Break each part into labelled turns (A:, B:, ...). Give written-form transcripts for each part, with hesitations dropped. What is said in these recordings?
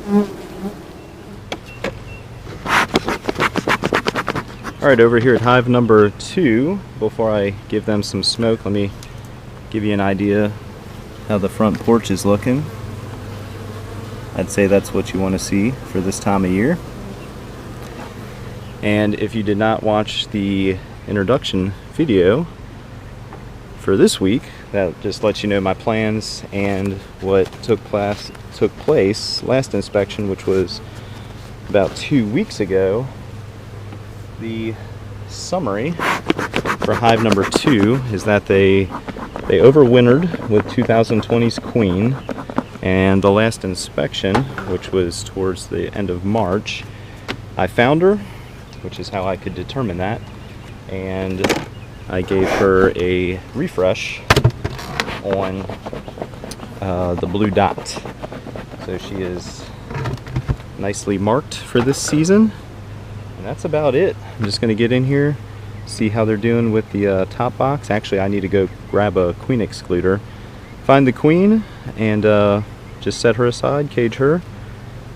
A: Alright, over here at hive number 2, before I give them some smoke, let me give you an idea how the front porch is looking. I'd say that's what you want to see for this time of year. And if you did not watch the introduction video for this week, that just lets you know my plans and what took place last inspection, which was about 2 weeks ago. The summary for hive number 2 is that they overwintered with 2020's queen, and the last inspection, which was towards the end of March, I found her, which is how I could determine that, and I gave her a refresh on the blue dot. So she is nicely marked for this season. And that's about it. I'm just going to get in here, see how they're doing with the top box. Actually, I need to go grab a queen excluder, find the queen, and just set her aside, cage her,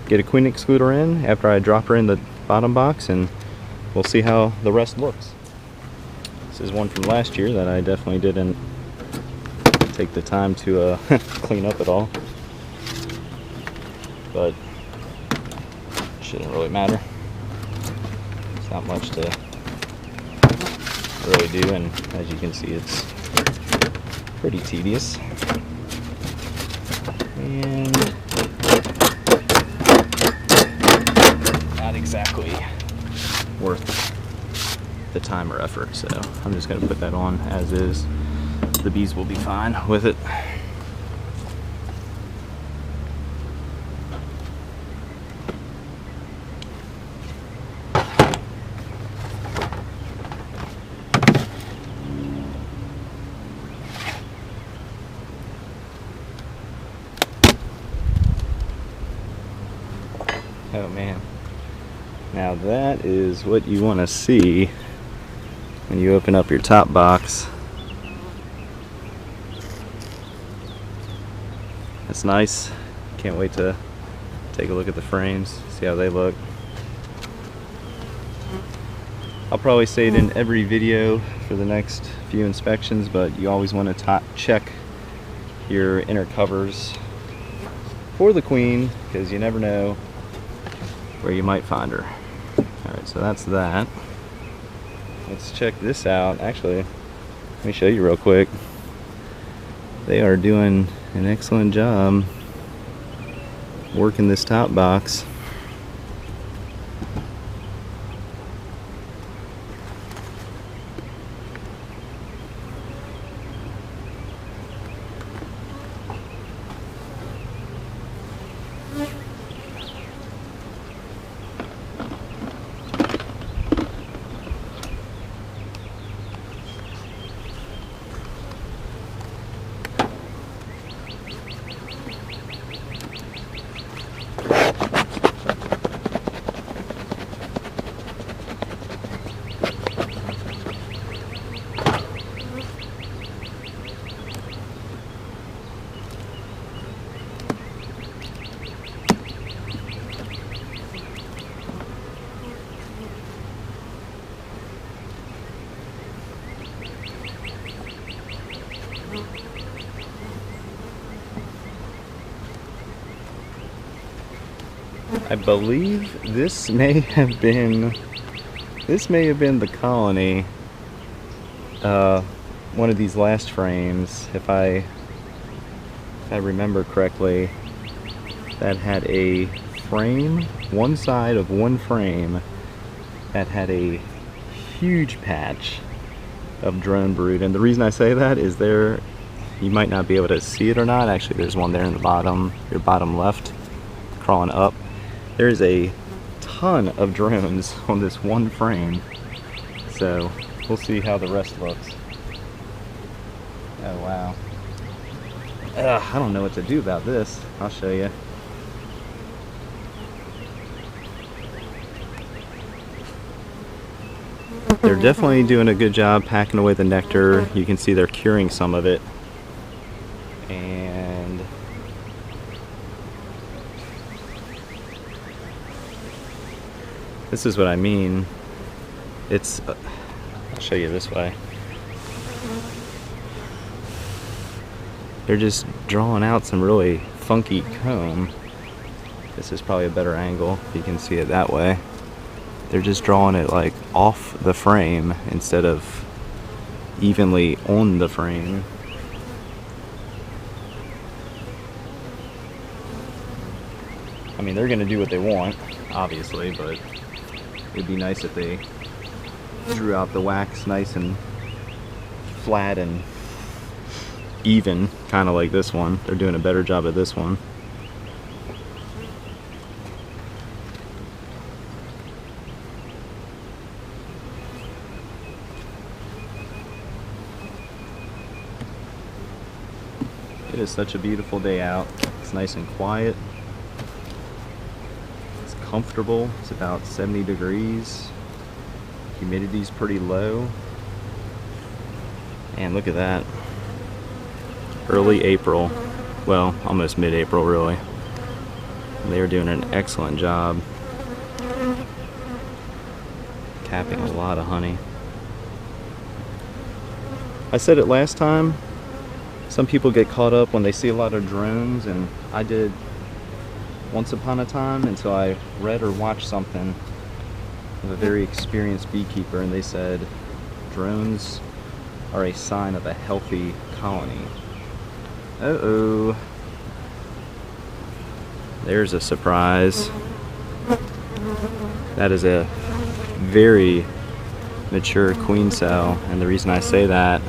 A: get a queen excluder in after I drop her in the bottom box, and we'll see how the rest looks. This is one from last year that I definitely didn't take the time to clean up at all, but shouldn't really matter. Not much to really do, and as you can see, it's pretty tedious and not exactly worth the time or effort, so I'm just going to put that on as is. The bees will be fine with it. Oh man, now that is what you want to see when you open up your top box. That's nice. Can't wait to take a look at the frames, see how they look. I'll probably say it in every video for the next few inspections, but you always want to check your inner covers for the queen, because you never know where you might find her. Alright, so that's that. Let's check this out. Actually, let me show you real quick. They are doing an excellent job working this top box. I believe this may have been the colony, one of these last frames, if I remember correctly, that had a frame, one side of one frame that had a huge patch of drone brood. And the reason I say that is you might not be able to see it or not. Actually, there's one there in the bottom, your bottom left, crawling up. There's a ton of drones on this one frame, so we'll see how the rest looks. Oh wow. I don't know what to do about this. I'll show you. They're definitely doing a good job packing away the nectar. You can see they're curing some of it. And This is what I mean. It's, I'll show you this way. They're just drawing out some really funky comb. This is probably a better angle if you can see it that way. They're just drawing it like off the frame instead of evenly on the frame. I mean, they're gonna do what they want, obviously, but it'd be nice if they drew out the wax nice and flat and even, kind of like this one. They're doing a better job at this one. It is such a beautiful day out. It's nice and quiet. It's comfortable. It's about 70 degrees. Humidity's pretty low. And look at that. Early April. Well, almost mid-April, really. They are doing an excellent job. Capping a lot of honey. I said it last time. Some people get caught up when they see a lot of drones, and I did once upon a time until I read or watched something of a very experienced beekeeper, and they said drones are a sign of a healthy colony. Uh-oh. There's a surprise. That is a very mature queen cell, and the reason I say that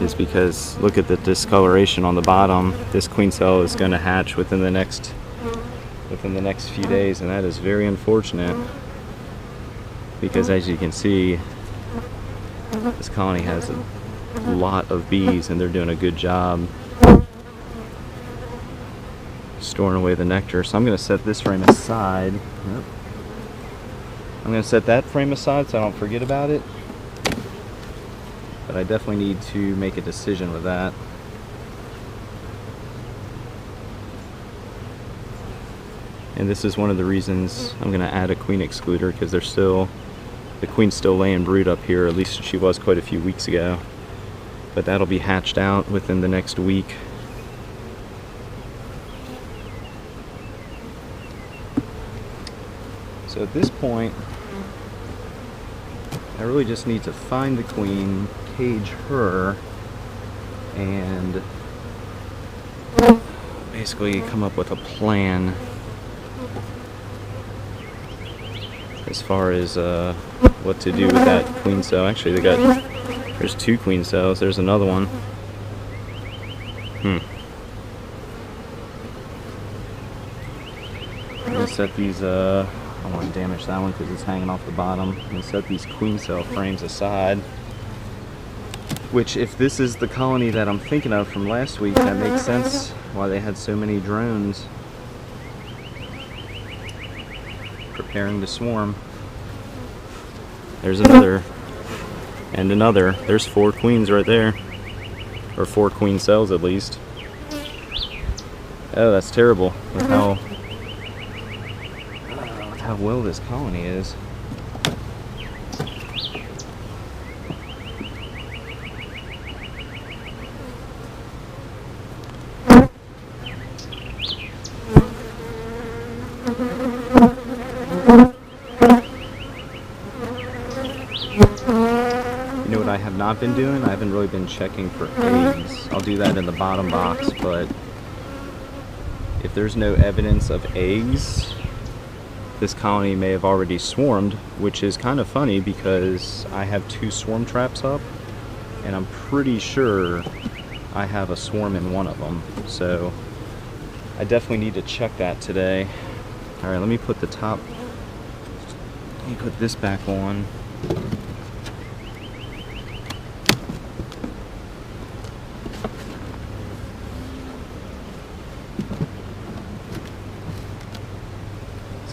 A: is because look at the discoloration on the bottom. This queen cell is going to hatch within the next few days, and that is very unfortunate because, as you can see, this colony has a lot of bees and they're doing a good job storing away the nectar. So I'm going to set this frame aside. Yep. I'm going to set that frame aside so I don't forget about it. But I definitely need to make a decision with that. And this is one of the reasons I'm going to add a queen excluder, because the queen's still laying brood up here. At least she was quite a few weeks ago. But that'll be hatched out within the next week. So at this point, I really just need to find the queen, cage her, and basically come up with a plan as far as what to do with that queen cell. Actually, there's two queen cells. There's another one. I'm gonna set these I don't want to damage that one because it's hanging off the bottom. I'm going to set these queen cell frames aside. Which, if this is the colony that I'm thinking of from last week, that makes sense why they had so many drones preparing to swarm. There's another. And another. There's 4 queens right there. Or 4 queen cells at least. Oh, that's terrible. With how well this colony is. You know what I have not been doing? I haven't really been checking for eggs. I'll do that in the bottom box, but if there's no evidence of eggs, this colony may have already swarmed, which is kind of funny because I have 2 swarm traps up, and I'm pretty sure I have a swarm in one of them. So I definitely need to check that today. All right, let me put this back on.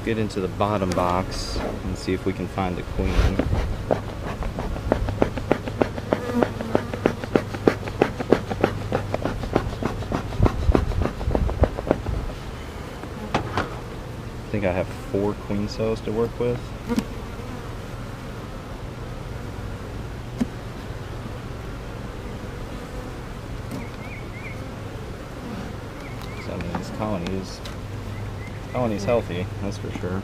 A: Get into the bottom box and see if we can find the queen. think I have 4 queen cells to work with. So I mean, this colony's healthy, that's for sure.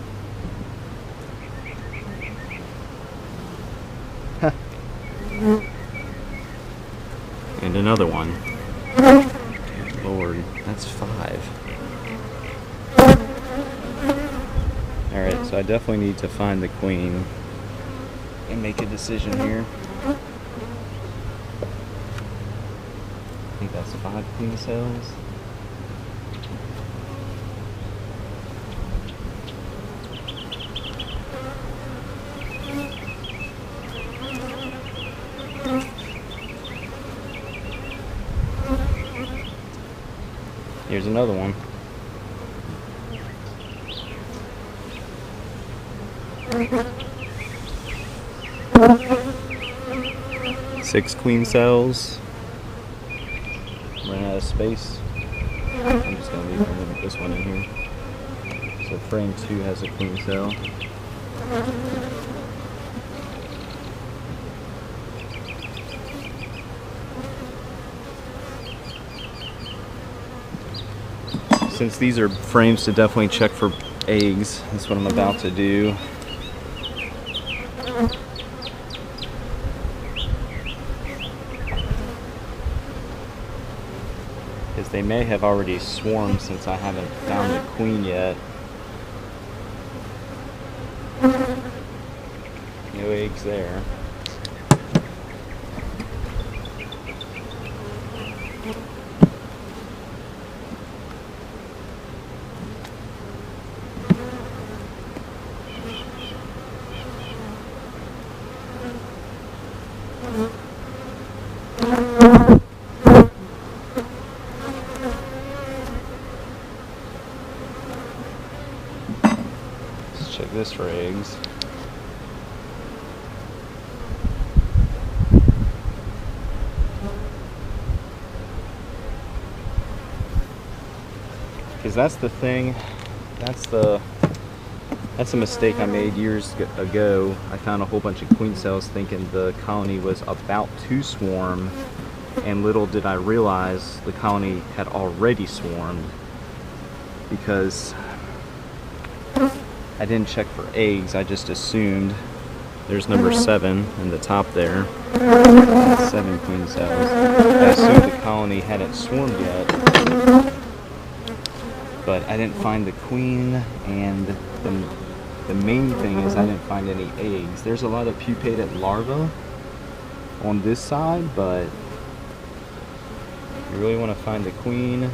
A: And another one. Lord, that's 5. Alright, so I definitely need to find the queen and make a decision here. I think that's 5 queen cells. Here's another one. Six queen cells. Ran out of space. I'm just gonna leave this one in here. So frame 2 has a queen cell. Since these are frames to definitely check for eggs, that's what I'm about to do. Because they may have already swarmed since I haven't found the queen yet. No eggs there. Let's check this for eggs. Because that's the thing, that's a mistake I made years ago. I found a whole bunch of queen cells thinking the colony was about to swarm, and little did I realize the colony had already swarmed, because I didn't check for eggs. I just assumed. There's number 7 in the top there. 7 queen cells. I assumed the colony hadn't swarmed yet, but I didn't find the queen, and the main thing is I didn't find any eggs. There's a lot of pupated larvae on this side, but you really want to find the queen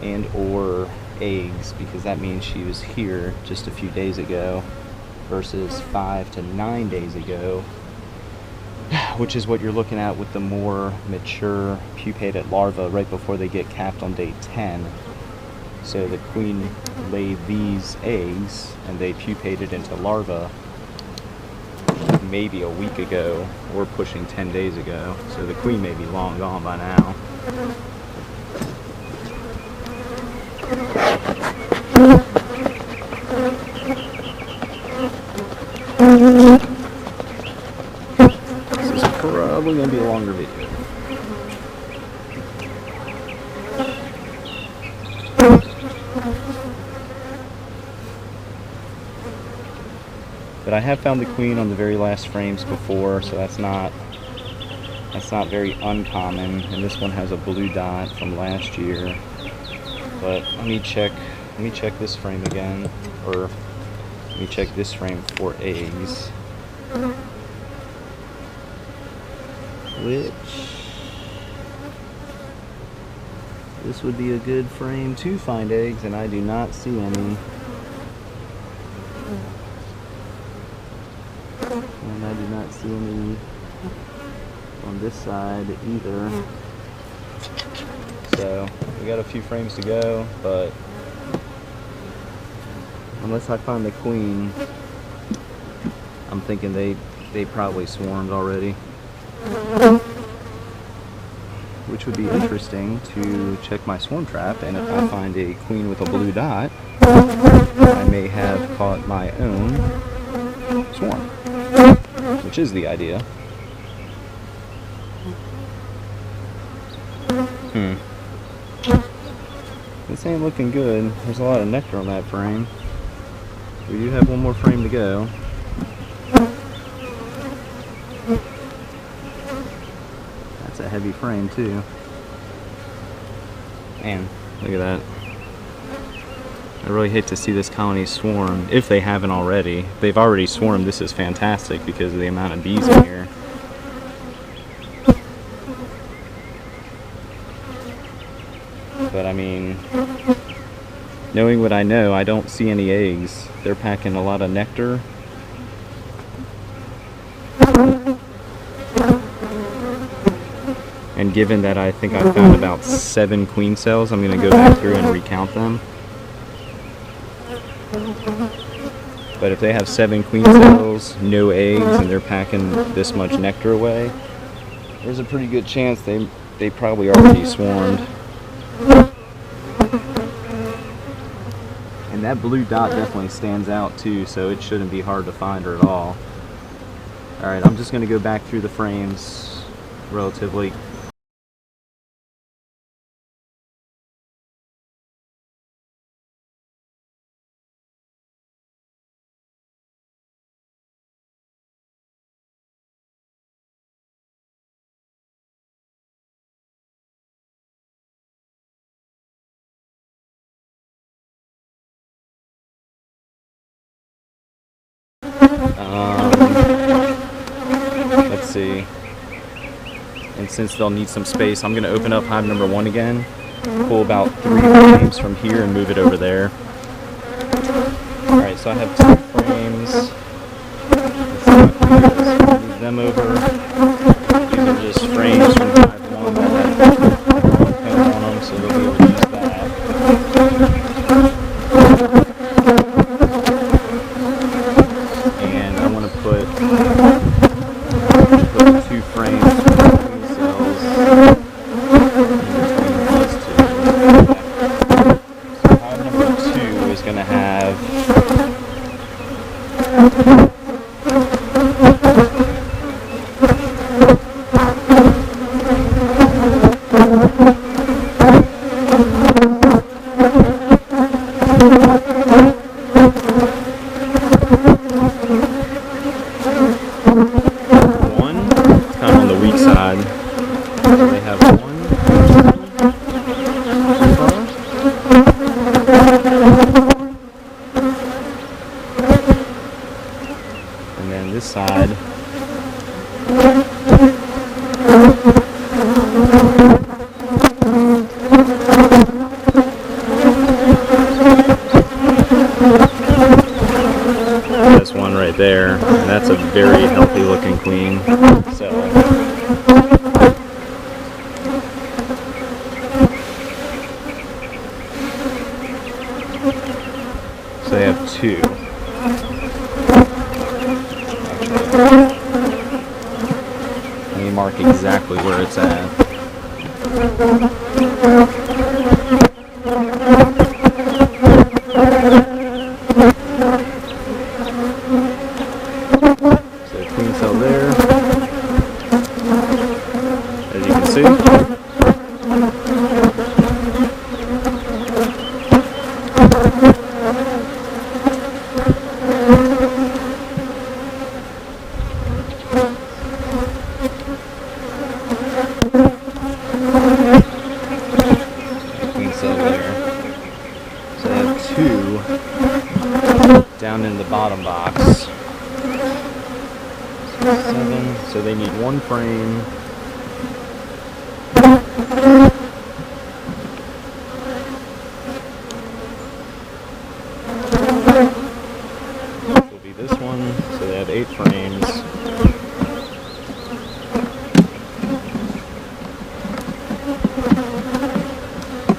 A: and or eggs, because that means she was here just a few days ago versus 5 to 9 days ago, which is what you're looking at with the more mature pupated larvae right before they get capped on day 10. So the queen laid these eggs and they pupated into larvae maybe a week ago or pushing 10 days ago. So the queen may be long gone by now. This is probably going to be a longer video. But I have found the queen on the very last frames before, so that's not very uncommon. And this one has a blue dot from last year. But let me check this frame again, or let me check this frame for eggs. Which this would be a good frame to find eggs, and I do not see any. And I do not see any on this side either. So we got a few frames to go, but unless I find the queen, I'm thinking they probably swarmed already. which would be interesting to check my swarm trap, and if I find a queen with a blue dot, I may have caught my own swarm, which is the idea. This ain't looking good. There's a lot of nectar on that frame. We do have one more frame to go. That's a heavy frame too. Man, look at that. I really hate to see this colony swarm, if they haven't already. If they've already swarmed, this is fantastic because of the amount of bees in here. But I mean, knowing what I know, I don't see any eggs. They're packing a lot of nectar. And given that I think I found about 7 queen cells, I'm going to go back through and recount them. But if they have 7 queen cells, no eggs, and they're packing this much nectar away, there's a pretty good chance they probably already swarmed. And that blue dot definitely stands out too, so it shouldn't be hard to find her at all. Alright, I'm just going to go back through the frames relatively. Let's see. And since they'll need some space, I'm going to open up hive number 1 again, pull about 3 frames from here and move it over there. Alright, so I have 2 frames. Let's move them over. These are just frames from hive 1 that have comb on them, so they'll be able to use that. And I want to put 2 frames for queen cells in between these 2. So hive number 2 is going to have they have 1 so far. And then this side this one right there, and that's a very healthy looking queen. So they have 2. Let me mark exactly where it's at. So queen cell there, as you can see. So I have 2 down in the bottom box. 7, so they need 1 frame. This will be this one, so they have 8 frames.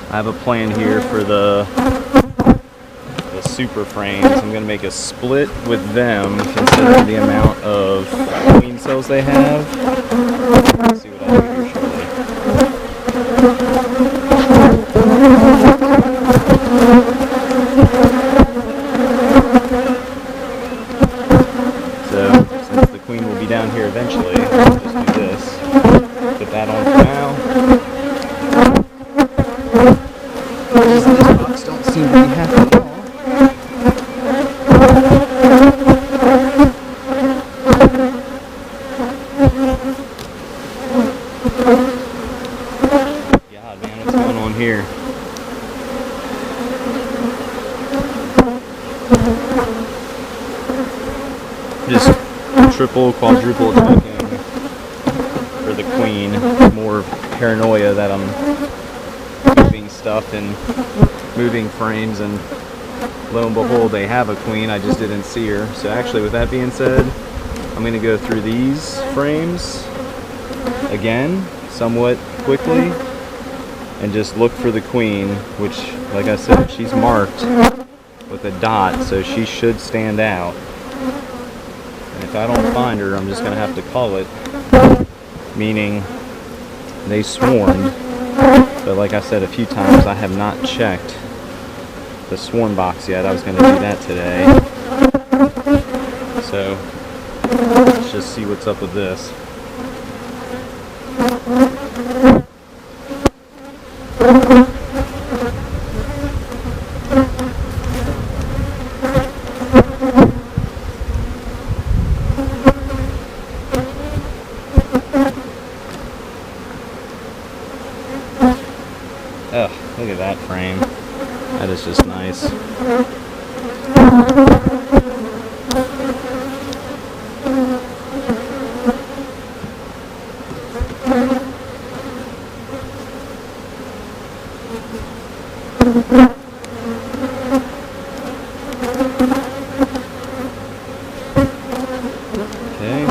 A: I have a plan here for the super frames. I'm going to make a split with them considering the amount of queen cells they have. Let's see what I do here shortly. don't seem to be happening at all. God, man, what's going on here? Just triple, quadruple checking for the queen. More paranoia that I'm moving stuff and moving frames, and lo and behold, they have a queen. I just didn't see her. So actually, with that being said, I'm going to go through these frames again somewhat quickly and just look for the queen, which, like I said, she's marked with a dot, so she should stand out. And if I don't find her, I'm just going to have to call it, meaning they swarmed. But like I said a few times, I have not checked the swarm box yet. I was going to do that today. So let's just see what's up with this. Oh, look at that frame. That is just nice. Okay.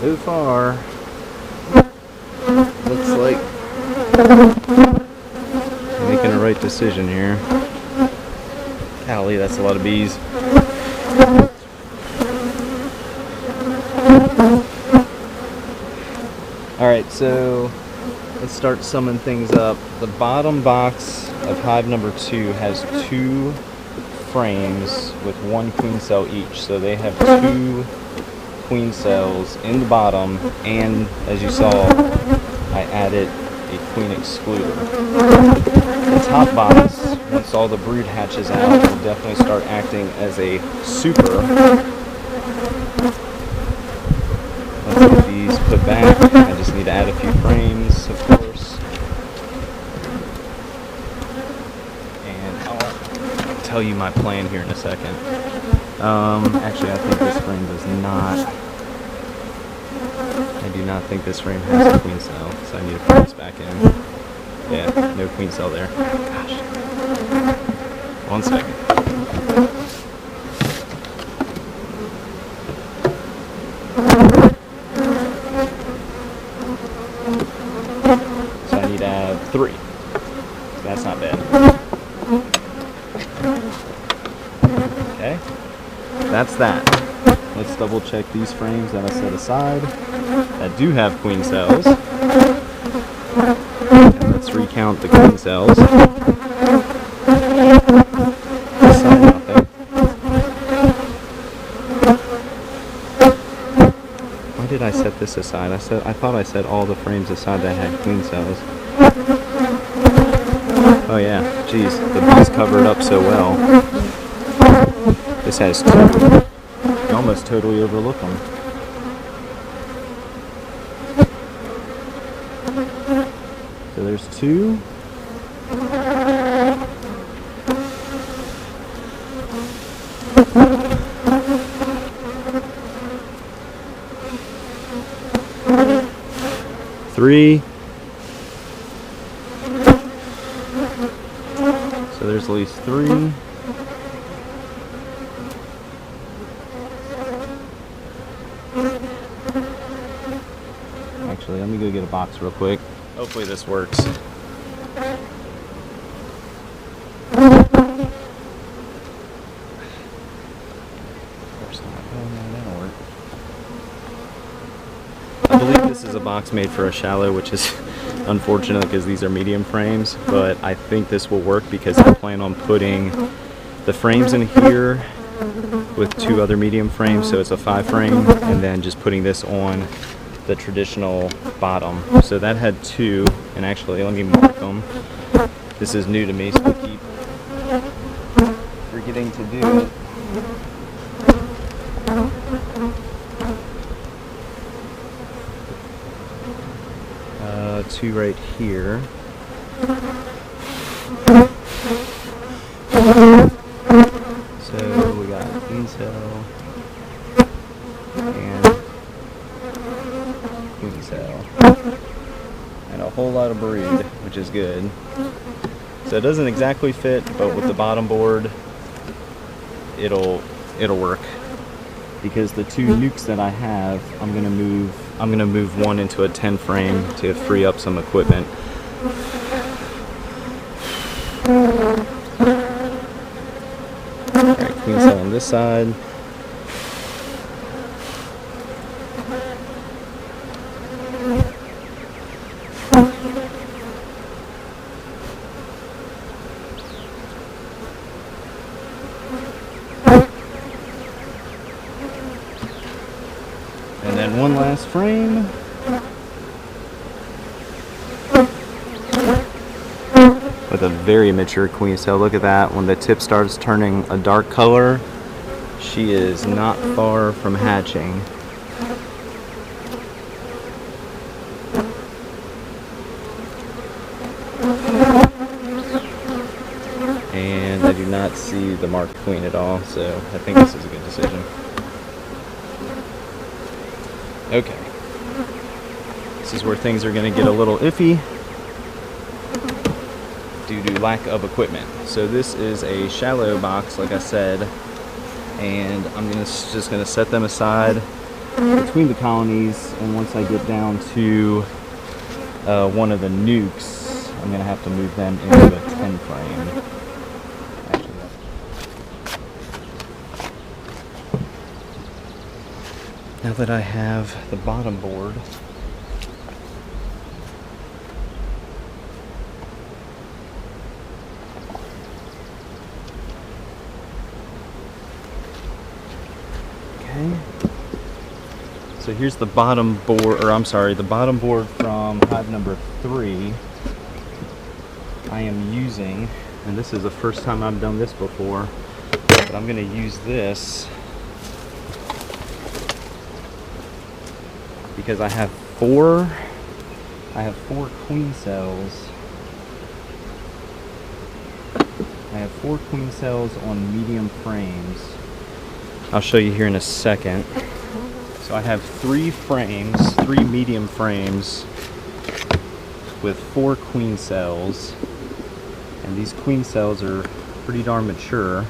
A: So far, looks like making a right decision here. Golly, that's a lot of bees. Alright, so let's start summing things up. The bottom box of hive number 2 has 2 frames with 1 queen cell each. So they have 2 queen cells in the bottom, and as you saw, I added a queen excluder. The top box, once all the brood hatches out, will definitely start acting as a super. Let's get these put back. I just need to add a few frames, of course. And I'll tell you my plan here in a second. Actually, I think this frame does not. I do not think this frame has a queen cell, so I need to put this back in. Yeah, no queen cell there. Gosh. 1 second. So I need to add 3. So that's not bad. Okay. That's that. Let's double check these frames that I set aside that do have queen cells. And let's recount the queen cells. Why did I set this aside? I thought I set all the frames aside that had queen cells. Oh yeah, geez, the bees covered up so well. This has 2. You almost totally overlook them. So there's 2. Three. So there's at least 3. Actually, let me go get a box real quick. Hopefully this works. Of course not. Oh no, that'll work. I believe this is a box made for a shallow, which is unfortunate because these are medium frames, but I think this will work because I plan on putting the frames in here with 2 other medium frames, so it's a 5 frame, and then just putting this on the traditional bottom. So that had 2, and actually let me mark them. This is new to me, so I keep forgetting to do it. 2 right here. So we got queen cell and queen cell, and a whole lot of brood, which is good. So it doesn't exactly fit, but with the bottom board, it'll work. Because the 2 nukes that I have, I'm gonna move one into a 10 frame to free up some equipment. Alright, queen cell on this side. And then one last frame. With a very mature queen cell. Look at that. When the tip starts turning a dark color, she is not far from hatching. And I do not see the marked queen at all, so I think this is a good decision. Okay, this is where things are going to get a little iffy due to lack of equipment. So this is a shallow box, like I said, and I'm just going to set them aside between the colonies, and once I get down to one of the nukes, I'm going to have to move them into a 10 frame. Now that I have the bottom board, okay, so here's the bottom board, or I'm sorry, the bottom board from hive number 3 I am using, and this is the first time I've done this before, but I'm going to use this because I have four queen cells. I have 4 queen cells on medium frames. I'll show you here in a second. So I have 3 frames, 3 medium frames with 4 queen cells, and these queen cells are pretty darn mature.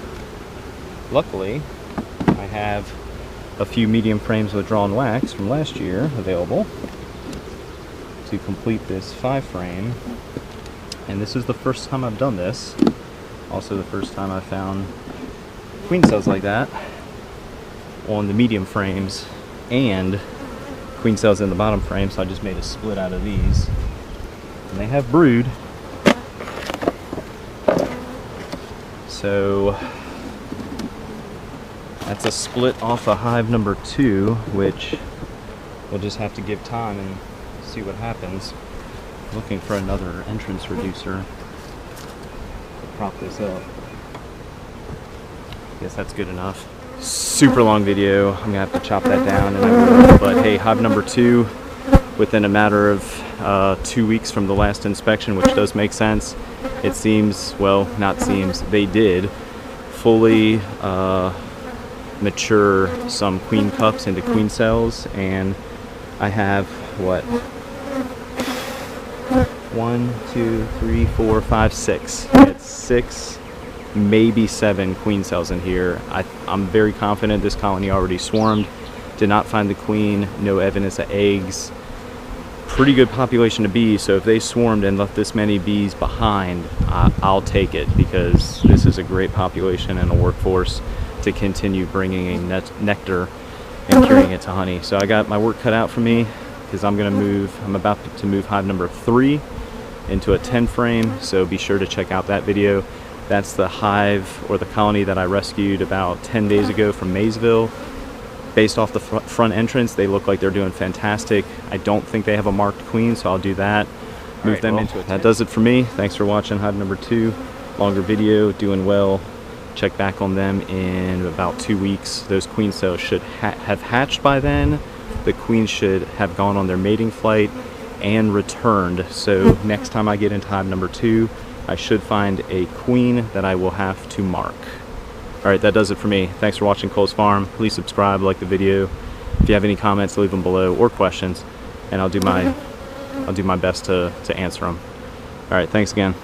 A: Luckily, I have a few medium frames with drawn wax from last year available to complete this 5 frame, and this is the first time I've done this. Also the first time I found queen cells like that on the medium frames and queen cells in the bottom frame, so I just made a split out of these, and they have brood. So that's a split off of hive number 2, which we'll just have to give time and see what happens. Looking for another entrance reducer to prop this up. Guess that's good enough. Super long video. I'm gonna have to chop that down, and I will. But hey, hive number 2, within a matter of 2 weeks from the last inspection, which does make sense. It seems, well, not seems, they did fully mature some queen cups into queen cells, and I have what, 1, 2, 3, 4, 5, 6. It's 6, maybe 7 queen cells in here. I'm very confident this colony already swarmed. Did not find the queen, no evidence of eggs. Pretty good population of bees, so if they swarmed and left this many bees behind, I'll take it, because this is a great population and a workforce to continue bringing a nectar and curing it to honey. So I got my work cut out for me, because I'm about to move hive number 3 into a 10 frame, so be sure to check out that video. That's the hive, or the colony, that I rescued about 10 days ago from Maysville. based off the front entrance, they look like they're doing fantastic. I don't think they have a marked queen, so I'll do that. Move them into it. That does it for me. Thanks for watching hive number 2. Longer video, doing well. Check back on them in about 2 weeks. Those queen cells should have hatched by then. The queens should have gone on their mating flight and returned. So next time I get into hive number 2, I should find a queen that I will have to mark. Alright, that does it for me. Thanks for watching Cole's Farm. Please subscribe, like the video. If you have any comments, leave them below, or questions, and I'll do my best to answer them. Alright, thanks again.